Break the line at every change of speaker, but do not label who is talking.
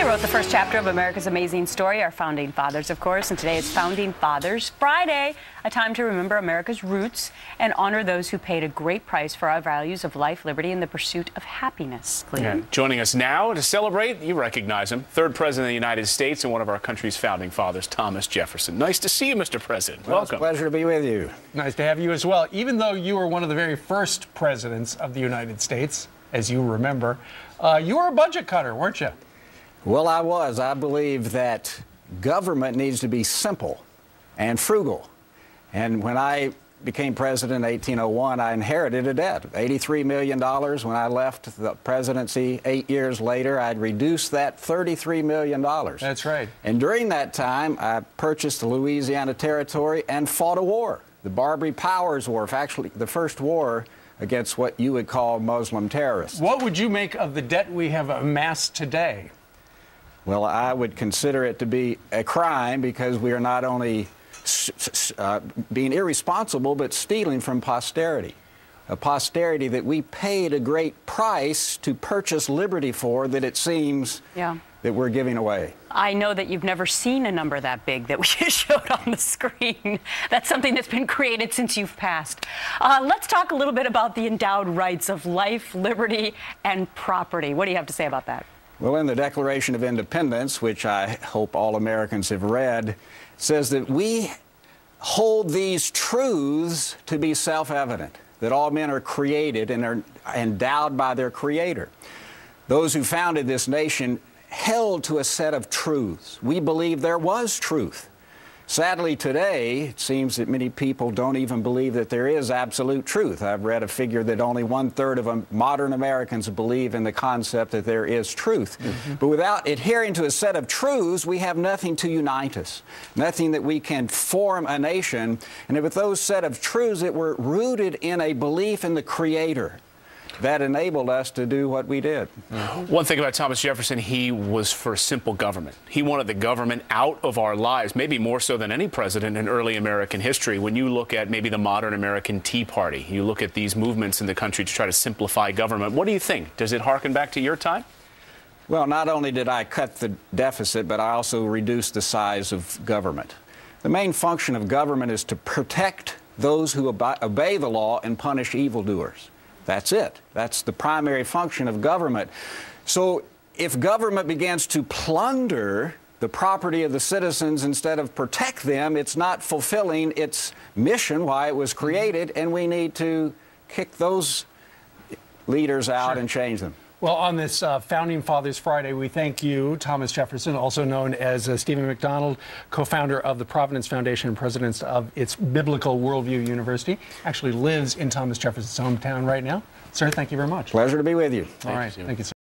wrote the first chapter of America's amazing story, our founding fathers, of course, and today it's Founding Fathers Friday, a time to remember America's roots and honor those who paid a great price for our values of life, liberty, and the pursuit of happiness.
And joining us now to celebrate, you recognize him, third President of the United States and one of our country's founding fathers, Thomas Jefferson. Nice to see you, Mr. President.
Well,
welcome.
It's a pleasure to be with you.
Nice to have you as well. Even though you were one of the very first presidents of the United States, as you remember, you were a budget cutter, weren't you?
Well, I was. I believe that government needs to be simple and frugal. And when I became president in 1801, I inherited a debt of $83 million. When I left the presidency 8 years later, I'd reduced that $33 million.
That's right.
And during that time, I purchased the Louisiana Territory and fought a war, the Barbary Powers War, actually the first war against what you would call Muslim terrorists.
What would you make of the debt we have amassed today?
Well, I would consider it to be a crime because we are not only being irresponsible, but stealing from posterity. A posterity that we paid a great price to purchase liberty for that it seems that we're giving away.
I know that you've never seen a number that big that we just showed on the screen. That's something that's been created since you've passed. Let's talk a little bit about the endowed rights of life, liberty, and property. What do you have to say about that?
Well, in the Declaration of Independence, which I hope all Americans have read, it says that we hold these truths to be self-evident, that all men are created and are endowed by their Creator. Those who founded this nation held to a set of truths. We believe there was truth. Sadly, today, it seems that many people don't even believe that there is absolute truth. I've read a figure that only 1/3 of modern Americans believe in the concept that there is truth. But without adhering to a set of truths, we have nothing to unite us, nothing that we can form a nation. And with those set of truths that were rooted in a belief in the Creator, that enabled us to do what we did.
One thing about Thomas Jefferson, he was for simple government. He wanted the government out of our lives, maybe more so than any president in early American history. When you look at maybe the modern American Tea Party, you look at these movements in the country to try to simplify government. What do you think? Does it harken back to your time?
Well, not only did I cut the deficit, but I also reduced the size of government. The main function of government is to protect those who obey the law and punish evildoers. That's it. That's the primary function of government. So if government begins to plunder the property of the citizens instead of protect them, it's not fulfilling its mission, why it was created, and we need to kick those leaders out and change them.
Well, on this Founding Fathers Friday, we thank you, Thomas Jefferson, also known as Stephen McDowell, co-founder of the Providence Foundation and president of its Biblical Worldview University, actually lives in Thomas Jefferson's hometown right now. Sir, thank you very much.
Pleasure to be with you.
All right. Thank you, sir.